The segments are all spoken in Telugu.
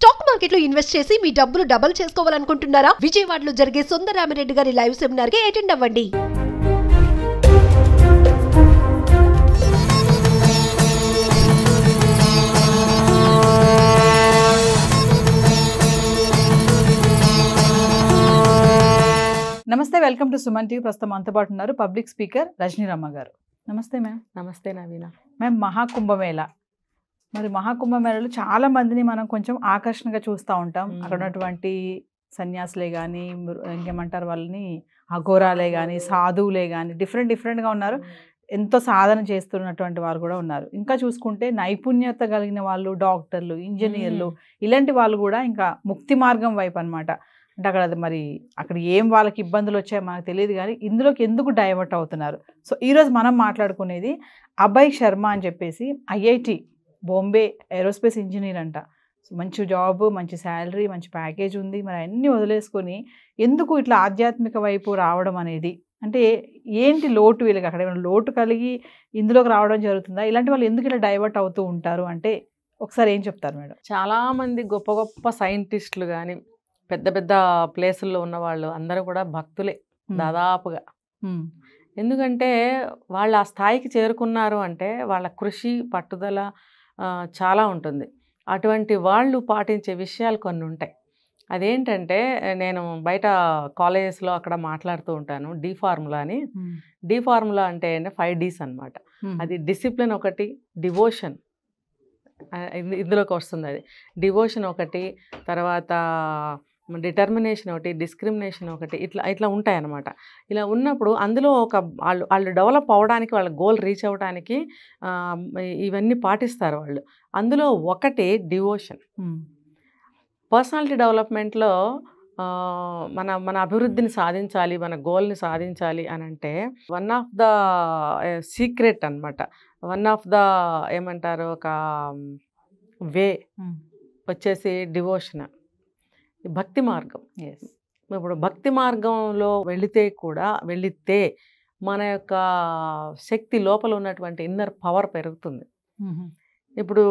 స్టాక్ మార్కెట్ లో ఇన్వెస్ట్ చేసి మీ డబ్బులు డబుల్ చేసుకోవాలనుకుంటున్నారా? విజయవాడలో జరిగే సుందరరామిరెడ్డి గారి లైవ్ సెమినార్ కి అటెండ్ అవ్వండి. నమస్తే, వెల్కమ్ టు సుమన్ టీవీ. ప్రస్తుతం మనతో పాటు ఉన్నారు పబ్లిక్ స్పీకర్ రజనీరమ్మ గారు. నమస్తే మ్యామ్. నమస్తే నవీన. మ్యామ్, మహాకుంభమేళ, మరి మహాకుంభమేళలో చాలా మందిని మనం కొంచెం ఆకర్షణగా చూస్తూ ఉంటాం. అక్కడ ఉన్నటువంటి సన్యాసులే కానీ, ఇంకేమంటారు వాళ్ళని, అఘోరాలే కానీ, సాధువులే కానీ, డిఫరెంట్గా ఉన్నారు. ఎంతో సాధన చేస్తున్నటువంటి వారు కూడా ఉన్నారు. ఇంకా చూసుకుంటే నైపుణ్యత కలిగిన వాళ్ళు, డాక్టర్లు, ఇంజనీర్లు, ఇలాంటి వాళ్ళు కూడా ఇంకా ముక్తి మార్గం వైపు అనమాట. అంటే అక్కడ ఏం వాళ్ళకి ఇబ్బందులు వచ్చాయో మనకు తెలియదు, కానీ ఇందులోకి ఎందుకు డైవర్ట్ అవుతున్నారు? సో ఈరోజు మనం మాట్లాడుకునేది అభయ్ శర్మ అని చెప్పేసి, ఐఐటి బాంబే ఏరోస్పేస్ ఇంజనీర్ అంట. సో మంచి జాబ్, మంచి శాలరీ, మంచి ప్యాకేజ్ ఉంది. మరి అన్నీ వదిలేసుకొని ఎందుకు ఇట్లా ఆధ్యాత్మిక వైపు రావడం అనేది, అంటే ఏంటి లోటు వీళ్ళకి? అక్కడ ఏమైనా లోటు కలిగి ఇందులోకి రావడం జరుగుతుందా? ఇలాంటి వాళ్ళు ఎందుకు ఇలా డైవర్ట్ అవుతూ ఉంటారు అంటే ఒకసారి ఏం చెప్తారు మేడం? చాలామంది గొప్ప గొప్ప సైంటిస్టులు కానీ, పెద్ద పెద్ద ప్లేసుల్లో ఉన్న వాళ్ళు అందరూ కూడా భక్తులే దాదాపుగా. ఎందుకంటే వాళ్ళు ఆ స్థాయికి చేరుకున్నారు అంటే వాళ్ళ కృషి, పట్టుదల చాలా ఉంటుంది. అటువంటి వాళ్ళు పాటించే విషయాలు కొన్ని ఉంటాయి. అదేంటంటే, నేను బయట కాలేజెస్లో అక్కడ మాట్లాడుతూ ఉంటాను. డి ఫార్ములా అని. డి ఫార్ములా అంటే 5 Ds అనమాట. అది డిసిప్లిన్ ఒకటి, డివోషన్ ఇందులోకి వస్తుంది. అది డివోషన్ ఒకటి, తర్వాత డిటర్మినేషన్ ఒకటి, డిస్క్రిమినేషన్ ఒకటి, ఇట్లా ఉంటాయన్నమాట. ఇలా ఉన్నప్పుడు అందులో వాళ్ళు డెవలప్ అవ్వడానికి, వాళ్ళ గోల్ రీచ్ అవ్వడానికి ఇవన్నీ పాటిస్తారు వాళ్ళు. అందులో ఒకటి డివోషన్. పర్సనాలిటీ డెవలప్మెంట్లో మన అభివృద్ధిని సాధించాలి, మన గోల్ని సాధించాలి అని అంటే వన్ ఆఫ్ ద సీక్రెట్ అనమాట. వన్ ఆఫ్ ద ఏమంటారు, ఒక వే వచ్చేసి డివోషన్, భక్తి మార్గం. ఇప్పుడు భక్తి మార్గంలో వెళితే మన యొక్క శక్తి, లోపల ఉన్నటువంటి ఇన్నర్ పవర్ పెరుగుతుంది. ఇప్పుడు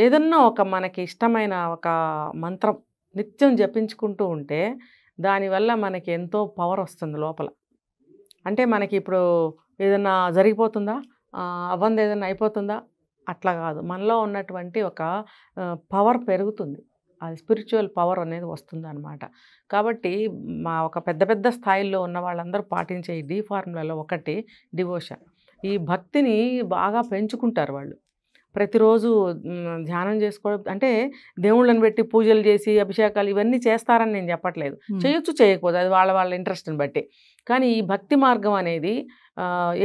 ఏదన్నా మనకి ఇష్టమైన ఒక మంత్రం నిత్యం జపించుకుంటూ ఉంటే దానివల్ల మనకి ఎంతో పవర్ వస్తుంది లోపల. అంటే మనకి ఇప్పుడు ఏదన్నా జరిగిపోతుందా, అవ్వంది ఏదన్నా అయిపోతుందా, అట్లా కాదు. మనలో ఉన్నటువంటి ఒక పవర్ పెరుగుతుంది. అది స్పిరిచువల్ పవర్ అనేది వస్తుంది అనమాట. కాబట్టి ఒక పెద్ద స్థాయిల్లో ఉన్న వాళ్ళందరూ పాటించే ఈ డి ఫార్ములాలో ఒకటి డివోషన్. ఈ భక్తిని బాగా పెంచుకుంటారు వాళ్ళు. ప్రతిరోజు ధ్యానం చేసుకోవడం అంటే దేవుళ్ళని పెట్టి పూజలు చేసి అభిషేకాలు ఇవన్నీ చేస్తారని నేను చెప్పట్లేదు. చేయొచ్చు, చేయకపోతే అది వాళ్ళ ఇంట్రెస్ట్ని బట్టి. కానీ ఈ భక్తి మార్గం అనేది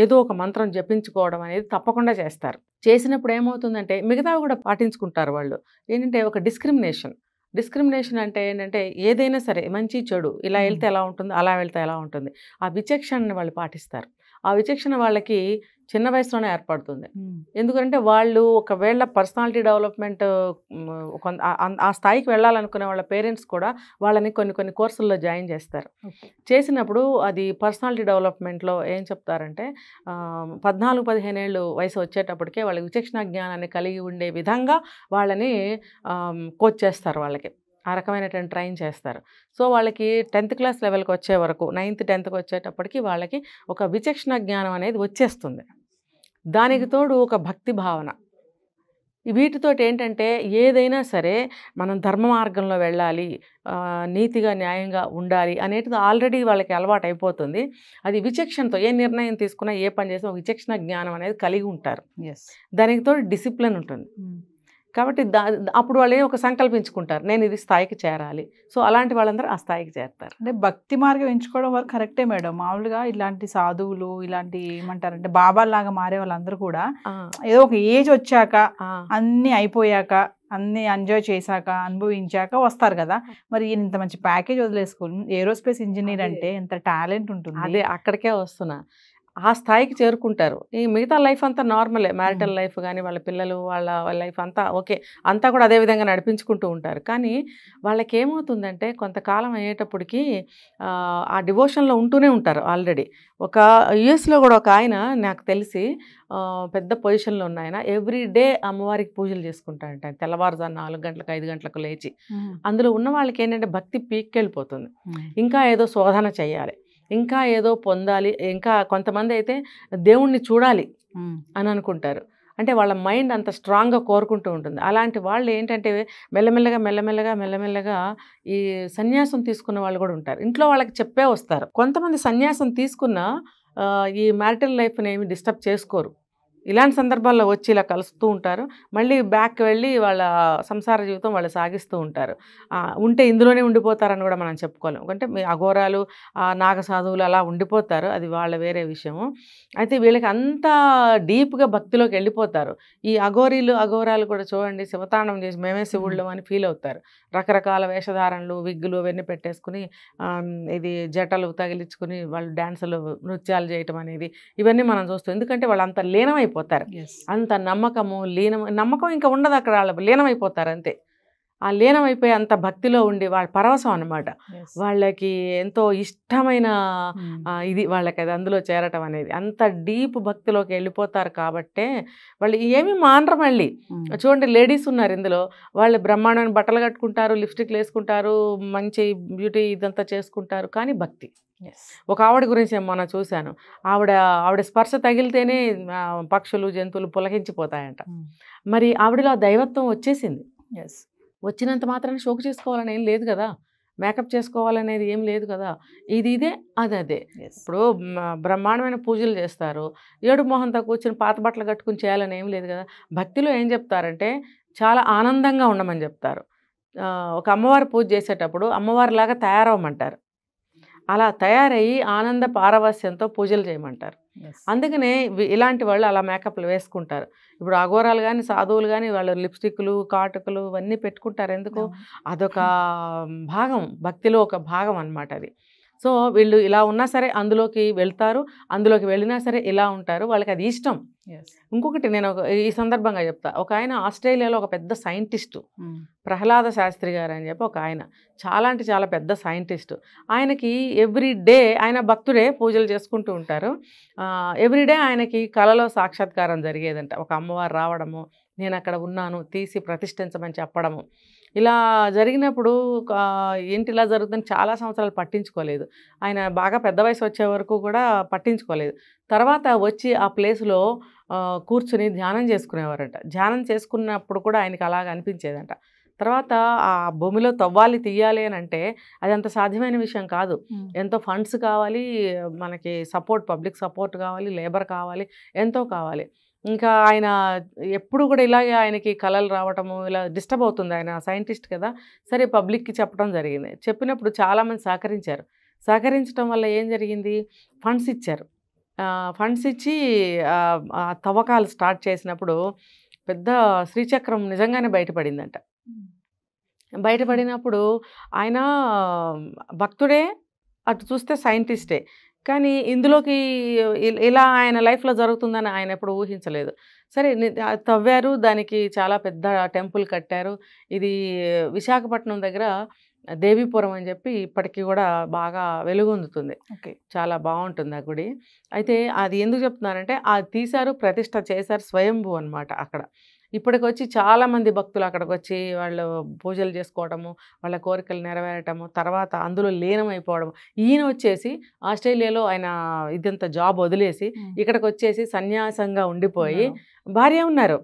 ఏదో ఒక మంత్రం జపించుకోవడం అనేది తప్పకుండా చేస్తారు. చేసినప్పుడు ఏమవుతుందంటే మిగతావి కూడా పాటించుకుంటారు వాళ్ళు. ఏంటంటే ఒక డిస్క్రిమినేషన్ అంటే ఏంటంటే ఏదైనా సరే, మంచి చెడు, ఇలా వెళ్తే ఎలా ఉంటుంది, అలా వెళ్తే ఎలా ఉంటుంది, ఆ విచక్షణని వాళ్ళు పాటిస్తారు. ఆ విచక్షణ వాళ్ళకి చిన్న వయసులోనే ఏర్పడుతుంది. ఎందుకంటే వాళ్ళు ఒకవేళ పర్సనాలిటీ డెవలప్మెంట్ ఆ స్థాయికి వెళ్ళాలనుకునే వాళ్ళ పేరెంట్స్ కూడా వాళ్ళని కొన్ని కోర్సుల్లో జాయిన్ చేస్తారు. చేసినప్పుడు అది పర్సనాలిటీ డెవలప్మెంట్లో ఏం చెప్తారంటే 14-15 ఏళ్ళు వయసు వచ్చేటప్పటికే వాళ్ళకి విచక్షణ జ్ఞానాన్ని కలిగి ఉండే విధంగా వాళ్ళని కోచ్ చేస్తారు. వాళ్ళకి ఆ రకమైనటువంటి ట్రైన్ చేస్తారు. సో వాళ్ళకి 10th క్లాస్ లెవెల్కి వచ్చే వరకు, 9th 10th వచ్చేటప్పటికి వాళ్ళకి ఒక విచక్షణ జ్ఞానం అనేది వచ్చేస్తుంది. దానికి తోడు ఒక భక్తి భావన. వీటితోటి ఏంటంటే ఏదైనా సరే మనం ధర్మ మార్గంలో వెళ్ళాలి, నీతిగా న్యాయంగా ఉండాలి అనేది ఆల్రెడీ వాళ్ళకి అలవాటు అయిపోతుంది. అది విచక్షణతో ఏ నిర్ణయం తీసుకున్నా, ఏ పని చేసినా విచక్షణ జ్ఞానం అనేది కలిగి ఉంటారు. దానికి తోడు డిసిప్లిన్ ఉంటుంది. కాబట్టి అప్పుడు వాళ్ళు ఒక సంకల్పించుకుంటారు, నేను ఇది స్థాయికి చేరాలి. సో అలాంటి వాళ్ళందరూ ఆ స్థాయికి చేరుతారు. అంటే భక్తి మార్గం ఎంచుకోవడం వరకు కరెక్టే మేడం. మామూలుగా ఇలాంటి సాధువులు, ఇలాంటి ఏమంటారంటే బాబాల్లాగా మారే వాళ్ళందరూ కూడా ఏదో ఒక ఏజ్ వచ్చాక, అన్నీ అయిపోయాక, అన్నీ ఎంజాయ్ చేశాక, అనుభవించాక వస్తారు కదా. మరి ఇంత మంచి ప్యాకేజ్ వదిలేసుకుని ఏరోస్పేస్ ఇంజనీర్ అంటే ఎంత టాలెంట్ ఉంటుంది. అదే అక్కడికే వస్తున్నా. ఆ స్థాయికి చేరుకుంటారు. ఈ మిగతా లైఫ్ అంతా నార్మలే, మ్యారిటల్ లైఫ్ కానీ వాళ్ళ పిల్లలు వాళ్ళ లైఫ్ అంతా ఓకే, అంతా కూడా అదే విధంగా నడిపించుకుంటూ ఉంటారు. కానీ వాళ్ళకి ఏమవుతుందంటే కొంతకాలం అయ్యేటప్పటికి ఆ డివోషన్లో ఉంటూనే ఉంటారు ఆల్రెడీ. ఒక యుఎస్లో కూడా ఒక ఆయన నాకు తెలిసి పెద్ద పొజిషన్లో ఉన్న ఆయన ఎవ్రీ డే అమ్మవారికి పూజలు చేసుకుంటాడంట. తెల్లవారుజాము 4 గంటలకు 5 గంటలకు లేచి. అందులో ఉన్న వాళ్ళకి ఏంటంటే భక్తి పీక్కెళ్ళిపోతుంది. ఇంకా ఏదో శోధన చేయాలి, ఇంకా ఏదో పొందాలి, ఇంకా కొంతమంది అయితే దేవుణ్ణి చూడాలి అని అనుకుంటారు. అంటే వాళ్ళ మైండ్ అంత స్ట్రాంగ్గా కోరుకుంటూ ఉంటుంది. అలాంటి వాళ్ళు ఏంటంటే మెల్లమెల్లగా ఈ సన్యాసం తీసుకున్న వాళ్ళు కూడా ఉంటారు. ఇంట్లో వాళ్ళకి చెప్పే వస్తారు. కొంతమంది సన్యాసం తీసుకున్న ఈ మ్యారిటల్ లైఫ్ని ఏమి డిస్టర్బ్ చేసుకోరు. ఇలాంటి సందర్భాల్లో వచ్చి ఇలా కలుస్తూ ఉంటారు, మళ్ళీ బ్యాక్ వెళ్ళి వాళ్ళ సంసార జీవితం వాళ్ళు సాగిస్తూ ఉంటారు. ఉంటే ఇందులోనే ఉండిపోతారని కూడా మనం చెప్పుకోలేం. అంటే అఘోరాలు నాగ సాధువులు అలా ఉండిపోతారు, అది వాళ్ళ వేరే విషయము. అయితే వీళ్ళకి అంత డీప్గా భక్తిలోకి వెళ్ళిపోతారు. ఈ అఘోరాలు కూడా చూడండి, శివతాండం చేసి మేమే శివుళ్ళు అని ఫీల్ అవుతారు. రకరకాల వేషధారణలు, విగ్గులు అవన్నీ పెట్టేసుకుని ఇది జటలు తగిలించుకుని వాళ్ళు డ్యాన్సులు నృత్యాలు చేయటం అనేది ఇవన్నీ మనం చూస్తాం. ఎందుకంటే వాళ్ళు అంత లీనమైపోతారు, అంత నమ్మకం ఇంకా ఉండదు అక్కడ, వాళ్ళు లీనమైపోతారు అంతే. ఆ లీనమైపోయి అంత భక్తిలో ఉండి వాళ్ళ పరవశం అన్నమాట. వాళ్ళకి ఎంతో ఇష్టమైన ఇది వాళ్ళకి అది అందులో చేరటం అనేది, అంత డీప్ భక్తిలోకి వెళ్ళిపోతారు. కాబట్టే వాళ్ళు ఏమీ మానరు. మళ్ళీ చూడండి, లేడీస్ ఉన్నారు ఇందులో, వాళ్ళు బ్రహ్మాండమైన బట్టలు కట్టుకుంటారు, లిప్స్టిక్లు వేసుకుంటారు, మంచి బ్యూటీ ఇదంతా చేసుకుంటారు, కానీ భక్తి. ఒక ఆవిడ గురించి మొన్న చూశాను, ఆవిడ స్పర్శ తగిలితేనే పక్షులు జంతువులు పులకించిపోతాయంట. మరి ఆవిడలో దైవత్వం వచ్చేసింది. వచ్చినంత మాత్రాన్ని షోకు చేసుకోవాలని ఏం లేదు కదా, మేకప్ చేసుకోవాలనేది ఏం లేదు కదా, ఇదే అదే. ఇప్పుడు బ్రహ్మాండమైన పూజలు చేస్తారు, ఏడు మొహంతో కూర్చొని పాత బట్టలు కట్టుకుని చేయాలని ఏం లేదు కదా. భక్తిలో ఏం చెప్తారంటే చాలా ఆనందంగా ఉండమని చెప్తారు. ఒక అమ్మవారి పూజ చేసేటప్పుడు అమ్మవారిలాగా తయారవమంటారు, అలా తయారయ్యి ఆనంద పారవస్యంతో పూజలు చేయమంటారు. అందుకనే ఇలాంటి వాళ్ళు అలా మేకప్లు వేసుకుంటారు. ఇప్పుడు అఘోరాలు కానీ సాధువులు కానీ వాళ్ళు లిప్స్టిక్లు కాటుకలు ఇవన్నీ పెట్టుకుంటారు. ఎందుకు? అదొక భాగం, భక్తిలో ఒక భాగం అన్నమాట అది. సో వీళ్ళు ఇలా ఉన్నా సరే అందులోకి వెళ్తారు, అందులోకి వెళ్ళినా సరే ఇలా ఉంటారు, వాళ్ళకి అది ఇష్టం. ఇంకొకటి నేను ఈ సందర్భంగా చెప్తా, ఒక ఆయన ఆస్ట్రేలియాలో ఒక పెద్ద సైంటిస్టు, ప్రహ్లాద శాస్త్రి గారు అని చెప్పి ఒక ఆయన, చాలా పెద్ద సైంటిస్టు. ఆయనకి ఎవ్రీ డే, ఆయన భక్తుడే, పూజలు చేసుకుంటూ ఉంటారు. ఎవ్రీడే ఆయనకి కలలో సాక్షాత్కారం జరిగేదంట. ఒక అమ్మవారు రావడము, నేను అక్కడ ఉన్నాను, తీసి ప్రతిష్ఠించమని చెప్పడము. ఇలా జరిగినప్పుడు ఏంటి ఇలా జరుగుతుందని చాలా సంవత్సరాలు పట్టించుకోలేదు. ఆయన బాగా పెద్ద వయసు వచ్చే వరకు కూడా పట్టించుకోలేదు. తర్వాత వచ్చి ఆ ప్లేస్లో కూర్చుని ధ్యానం చేసుకునేవారంట. ధ్యానం చేసుకున్నప్పుడు కూడా ఆయనకి అలాగ అనిపించేదంట. తర్వాత ఆ భూమిలో తవ్వాలి తీయాలి అని అంటే అది అంత సాధ్యమైన విషయం కాదు. ఎంతో ఫండ్స్ కావాలి, మనకి సపోర్ట్, పబ్లిక్ సపోర్ట్ కావాలి, లేబర్ కావాలి, ఎంతో కావాలి. ఇంకా ఆయన ఎప్పుడు కూడా ఇలాగే ఆయనకి కళలు రావటము ఇలా డిస్టర్బ్ అవుతుంది. ఆయన సైంటిస్ట్ కదా, సరే పబ్లిక్కి చెప్పడం జరిగింది. చెప్పినప్పుడు చాలామంది సహకరించడం వల్ల ఏం జరిగింది, ఫండ్స్ ఇచ్చారు. ఫండ్స్ ఇచ్చి తవ్వకాలు స్టార్ట్ చేసినప్పుడు పెద్ద శ్రీచక్రం నిజంగానే బయటపడిందంట. బయటపడినప్పుడు ఆయన భక్తుడే, అటు చూస్తే సైంటిస్టే, కానీ ఇందులోకి ఇలా ఆయన లైఫ్లో జరుగుతుందని ఆయన ఎప్పుడు ఊహించలేదు. సరే తవ్వారు, దానికి చాలా పెద్ద టెంపుల్ కట్టారు. ఇది విశాఖపట్నం దగ్గర దేవీపురం అని చెప్పి ఇప్పటికీ కూడా బాగా వెలుగొందుతుంది. చాలా బాగుంటుంది ఆ గుడి. అయితే అది ఎందుకు చెప్తున్నానంటే, అది తీశారు, ప్రతిష్ట చేశారు, స్వయంభూ అనమాట. అక్కడ ఇప్పటికొచ్చి చాలామంది భక్తులు అక్కడికి వచ్చి వాళ్ళు పూజలు చేసుకోవడము, వాళ్ళ కోరికలు నెరవేరటము, తర్వాత అందులో లీనమైపోవడం. ఈయన వచ్చేసి ఆస్ట్రేలియాలో ఆయన ఇదంతా జాబ్ వదిలేసి ఇక్కడికి వచ్చేసి సన్యాసంగా ఉండిపోయి, భార్య ఉన్నారు,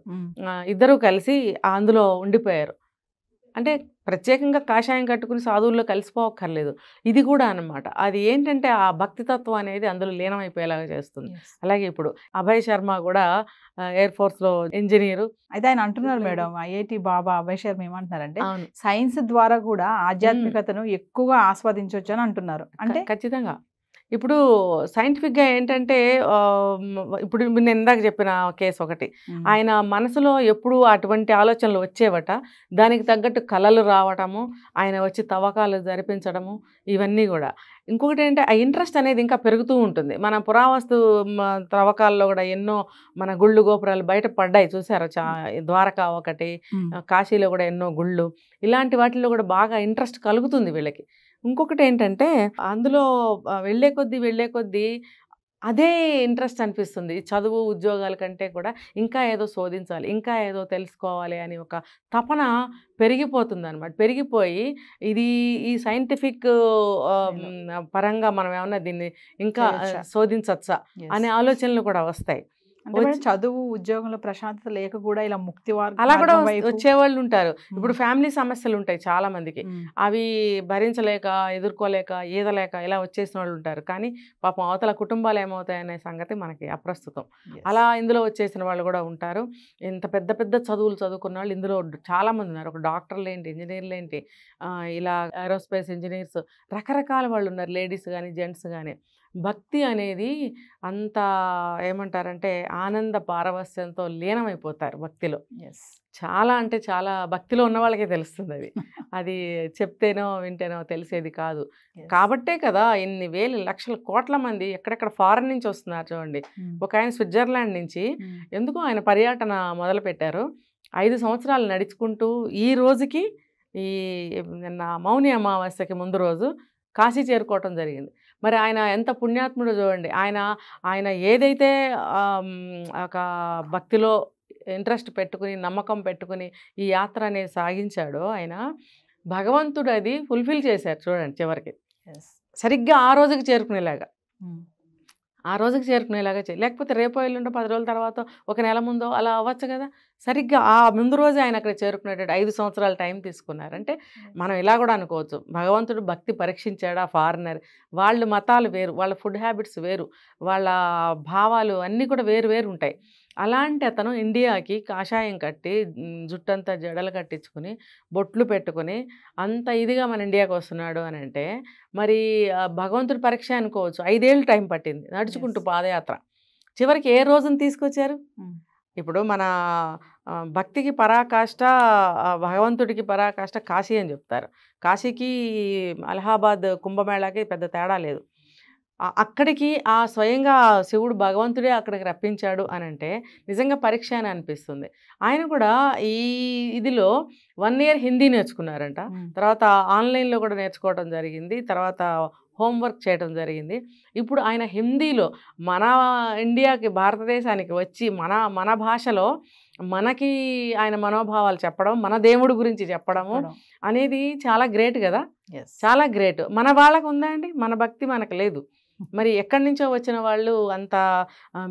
ఇద్దరూ కలిసి అందులో ఉండిపోయారు. అంటే ప్రత్యేకంగా కాషాయం కట్టుకుని సాధువుల్లో కలిసిపోవక్కర్లేదు, ఇది కూడా అన్నమాట. అది ఏంటంటే ఆ భక్తితత్వం అనేది అందులో లీనమైపోయేలాగా చేస్తుంది. అలాగే ఇప్పుడు అభయ్ శర్మ కూడా ఎయిర్ ఫోర్స్లో ఇంజనీరు. అయితే ఆయన అంటున్నారు మేడం, ఐఐటి బాబా అభయ్ శర్మ ఏమంటున్నారంటే సైన్స్ ద్వారా కూడా ఆధ్యాత్మికతను ఎక్కువగా ఆస్వాదించవచ్చు అని అంటున్నారు. అంటే ఖచ్చితంగా ఇప్పుడు సైంటిఫిక్గా ఏంటంటే ఇప్పుడు నేను ఇందాక చెప్పిన కేసు ఒకటి, ఆయన మనసులో ఎప్పుడు అటువంటి ఆలోచనలు వచ్చేవట, దానికి తగ్గట్టు కళలు రావటము, ఆయన వచ్చి తవ్వకాలు జరిపించడము, ఇవన్నీ కూడా. ఇంకొకటి ఏంటంటే ఆ ఇంట్రెస్ట్ అనేది ఇంకా పెరుగుతూ ఉంటుంది. మన పురావస్తు తవ్వకాల్లో కూడా ఎన్నో మన గుళ్ళు గోపురాలు బయట పడ్డాయి చూసారా, ద్వారకా ఒకటి, కాశీలో కూడా ఎన్నో గుళ్ళు, ఇలాంటి వాటిల్లో కూడా బాగా ఇంట్రెస్ట్ కలుగుతుంది వీళ్ళకి. ఇంకొకటి ఏంటంటే అందులో వెళ్ళే కొద్దీ అదే ఇంట్రెస్ట్ అనిపిస్తుంది. చదువు ఉద్యోగాల కంటే కూడా ఇంకా ఏదో శోధించాలి, ఇంకా ఏదో తెలుసుకోవాలి అని ఒక తపన పెరిగిపోతుంది అనమాట. పెరిగిపోయి ఈ సైంటిఫిక్ పరంగా మనం ఏమన్నా దీన్ని ఇంకా శోధించచ్చా అనే ఆలోచనలు కూడా వస్తాయి. చదువు ఉద్యోగంలో ప్రశాంతత లేక కూడా ఇలా ముక్తి అలా కూడా వచ్చేవాళ్ళు ఉంటారు. ఇప్పుడు ఫ్యామిలీ సమస్యలు ఉంటాయి చాలా మందికి, అవి భరించలేక ఎదుర్కోలేక ఈదలేక ఇలా వచ్చేసిన వాళ్ళు ఉంటారు. కానీ పాపం అవతల కుటుంబాలు ఏమవుతాయనే సంగతి మనకి అప్రస్తుతం. అలా ఇందులో వచ్చేసిన వాళ్ళు కూడా ఉంటారు. ఇంత పెద్ద పెద్ద చదువులు చదువుకున్న వాళ్ళు ఇందులో చాలా మంది ఉన్నారు. ఒక డాక్టర్లు ఏంటి, ఇంజనీర్లు ఏంటి, ఇలా ఏరోస్పేస్ ఇంజనీర్స్, రకరకాల వాళ్ళు ఉన్నారు, లేడీస్ కానీ జెంట్స్ కానీ. భక్తి అనేది అంత ఏమంటారంటే ఆనంద పారవస్యంతో లీనమైపోతారు భక్తిలో. చాలా అంటే చాలా భక్తిలో ఉన్న వాళ్ళకే తెలుస్తుంది అది. అది చెప్తేనో వింటేనో తెలిసేది కాదు. కాబట్టే కదా ఇన్ని వేలు లక్షల కోట్ల మంది ఎక్కడెక్కడ ఫారెన్ నుంచి వస్తున్నారు చూడండి. ఒక ఆయన స్విట్జర్లాండ్ నుంచి ఎందుకు ఆయన పర్యటన మొదలుపెట్టారు. 5 సంవత్సరాలు నడుచుకుంటూ ఈ రోజుకి ఈ నిన్న మౌని అమావాస్యకి ముందు రోజు కాశీ చేరుకోవటం జరిగింది. మరి ఆయన ఎంత పుణ్యాత్ముడో చూడండి. ఆయన ఏదైతే ఒక భక్తిలో ఇంట్రెస్ట్ పెట్టుకుని నమ్మకం పెట్టుకుని ఈ యాత్ర అనేది సాగించాడో ఆయన, భగవంతుడు అది ఫుల్ఫిల్ చేశారు చూడండి చివరికి. సరిగ్గా ఆ రోజుకి చేరుకునేలాగా లేకపోతే రేపో ఎల్లుండో 10 రోజుల తర్వాత ఒక నెల ముందో అలా అవ్వచ్చు కదా. సరిగ్గా ఆ ముందు రోజే ఆయన అక్కడ చేరుకునేటట్టు 5 సంవత్సరాలు టైం తీసుకున్నారంటే మనం ఇలా కూడా అనుకోవచ్చు, భగవంతుడు భక్తి పరీక్షించాడు ఆ ఫారినర్. వాళ్ళ మతాలు వేరు, వాళ్ళ ఫుడ్ హ్యాబిట్స్ వేరు, వాళ్ళ భావాలు అన్నీ కూడా వేరు వేరు ఉంటాయి. అలాంటి అతను ఇండియాకి కాషాయం కట్టి జుట్టంతా జడలు కట్టించుకుని బొట్లు పెట్టుకుని అంత ఇదిగా మన ఇండియాకి వస్తున్నాడు అని అంటే మరి భగవంతుడి పరీక్ష అనుకోవచ్చు. 5 ఏళ్ళు టైం పట్టింది నడుచుకుంటూ పాదయాత్ర. చివరికి ఏ రోజున తీసుకొచ్చారు? ఇప్పుడు మన భక్తికి పరాకాష్ట, భగవంతుడికి పరాకాష్ట కాశీ అని చెప్తారు. కాశీకి అలహాబాద్ కుంభమేళాకి పెద్ద తేడా లేదు. అక్కడికి స్వయంగా శివుడు భగవంతుడే అక్కడికి రప్పించాడు అని అంటే నిజంగా పరీక్ష అని అనిపిస్తుంది. ఆయన కూడా ఇదిలో 1 ఇయర్ హిందీ నేర్చుకున్నారంట. తర్వాత ఆన్లైన్లో కూడా నేర్చుకోవడం జరిగింది. తర్వాత హోంవర్క్ చేయడం జరిగింది. ఇప్పుడు ఆయన హిందీలో మన ఇండియాకి భారతదేశానికి వచ్చి మన భాషలో మనకి ఆయన మనోభావాలు చెప్పడం, మన దేవుడి గురించి చెప్పడము అనేది చాలా గ్రేట్ కదా. చాలా గ్రేట్. మన వాళ్ళకు ఉందా అండి? మన భక్తి మనకు లేదు. మరి ఎక్కడి నుంచో వచ్చిన వాళ్ళు అంత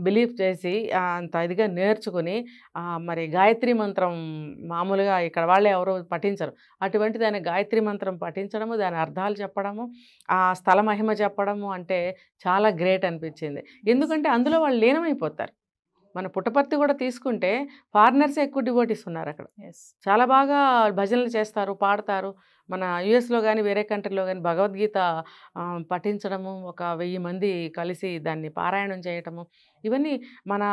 బిలీఫ్ చేసి అంత ఇదిగా నేర్చుకుని మరి గాయత్రి మంత్రం మామూలుగా ఇక్కడ వాళ్ళే ఎవరో పఠించరు. అటువంటి దాని గాయత్రి మంత్రం పఠించడము, దాని అర్థాలు చెప్పడము, ఆ స్థల మహిమ చెప్పడము అంటే చాలా గ్రేట్ అనిపించింది. ఎందుకంటే అందులో వాళ్ళు లీనమైపోతారు. మన పుట్టపర్తి కూడా తీసుకుంటే ఫారినర్స్ ఎక్కువ డివోటీస్ ఉన్నారు అక్కడ. చాలా బాగా భజనలు చేస్తారు, పాడతారు. మన యుఎస్లో కానీ వేరే కంట్రీలో కానీ భగవద్గీత పఠించడము, ఒక 1000 మంది కలిసి దాన్ని పారాయణం చేయటము, ఇవన్నీ మన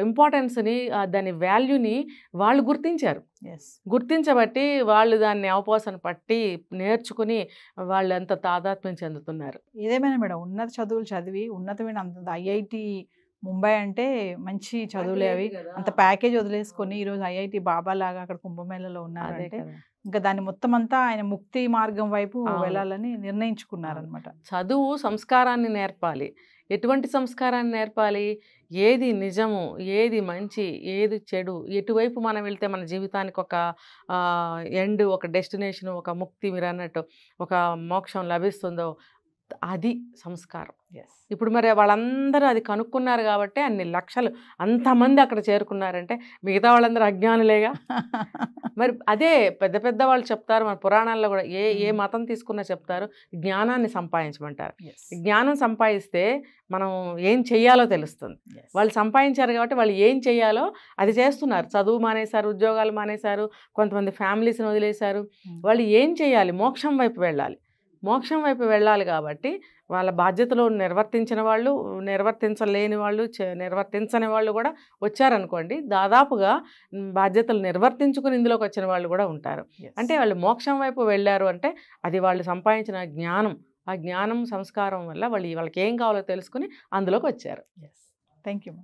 ఇంపార్టెన్స్ని, దాని వాల్యూని వాళ్ళు గుర్తించారు. గుర్తించబట్టి వాళ్ళు దాన్ని అవపోసన పట్టి నేర్చుకుని వాళ్ళు ఎంత తాదాత్మ్యం చెందుతున్నారు. ఏదేమైనా మేడం, ఉన్నత చదువులు చదివి ఉన్నతమైన అంత ఐఐటి ముంబై అంటే మంచి చదువులే అవి, అంత ప్యాకేజ్ వదిలేసుకొని ఈరోజు ఐఐటి బాబా లాగా అక్కడ కుంభమేళలో ఉన్నారంటే ఇంకా దాని మొత్తం అంతా ఆయన ముక్తి మార్గం వైపు వెళ్ళాలని నిర్ణయించుకున్నారనమాట. చదువు సంస్కారాన్ని నేర్పాలి. ఎటువంటి సంస్కారాన్ని నేర్పాలి? ఏది నిజము, ఏది మంచి, ఏది చెడు, ఎటువైపు మనం వెళ్తే మన జీవితానికి ఒక ఎండ్, ఒక డెస్టినేషన్, ఒక ముక్తి, మీరు అన్నట్టు ఒక మోక్షం లభిస్తుందో అది సంస్కారం. ఇప్పుడు మరి వాళ్ళందరూ అది కనుక్కున్నారు కాబట్టి అన్ని లక్షలు అంతమంది అక్కడ చేరుకున్నారంటే మిగతా వాళ్ళందరూ అజ్ఞానులేగా. మరి అదే పెద్ద పెద్ద వాళ్ళు చెప్తారు, మన పురాణాల్లో కూడా ఏ మతం తీసుకున్నా చెప్తారు, జ్ఞానాన్ని సంపాదించమంటారు. జ్ఞానం సంపాదిస్తే మనం ఏం చెయ్యాలో తెలుస్తుంది. వాళ్ళు సంపాదించారు కాబట్టి వాళ్ళు ఏం చెయ్యాలో అది చేస్తున్నారు. చదువు మానేశారు, ఉద్యోగాలు మానేశారు, కొంతమంది ఫ్యామిలీస్ని వదిలేశారు. వాళ్ళు ఏం చేయాలి? మోక్షం వైపు వెళ్ళాలి. మోక్షం వైపు వెళ్ళాలి కాబట్టి వాళ్ళ బాధ్యతలు నిర్వర్తించిన వాళ్ళు, నిర్వర్తించలేని వాళ్ళు, నిర్వర్తించని వాళ్ళు కూడా వచ్చారనుకోండి, దాదాపుగా బాధ్యతలు నిర్వర్తించుకుని ఇందులోకి వచ్చిన వాళ్ళు కూడా ఉంటారు. అంటే వాళ్ళు మోక్షం వైపు వెళ్ళారు అంటే అది వాళ్ళు సంపాదించిన జ్ఞానం, ఆ జ్ఞానం సంస్కారం వల్ల వాళ్ళకి ఏం కావాలో తెలుసుకుని అందులోకి వచ్చారు. Thank you.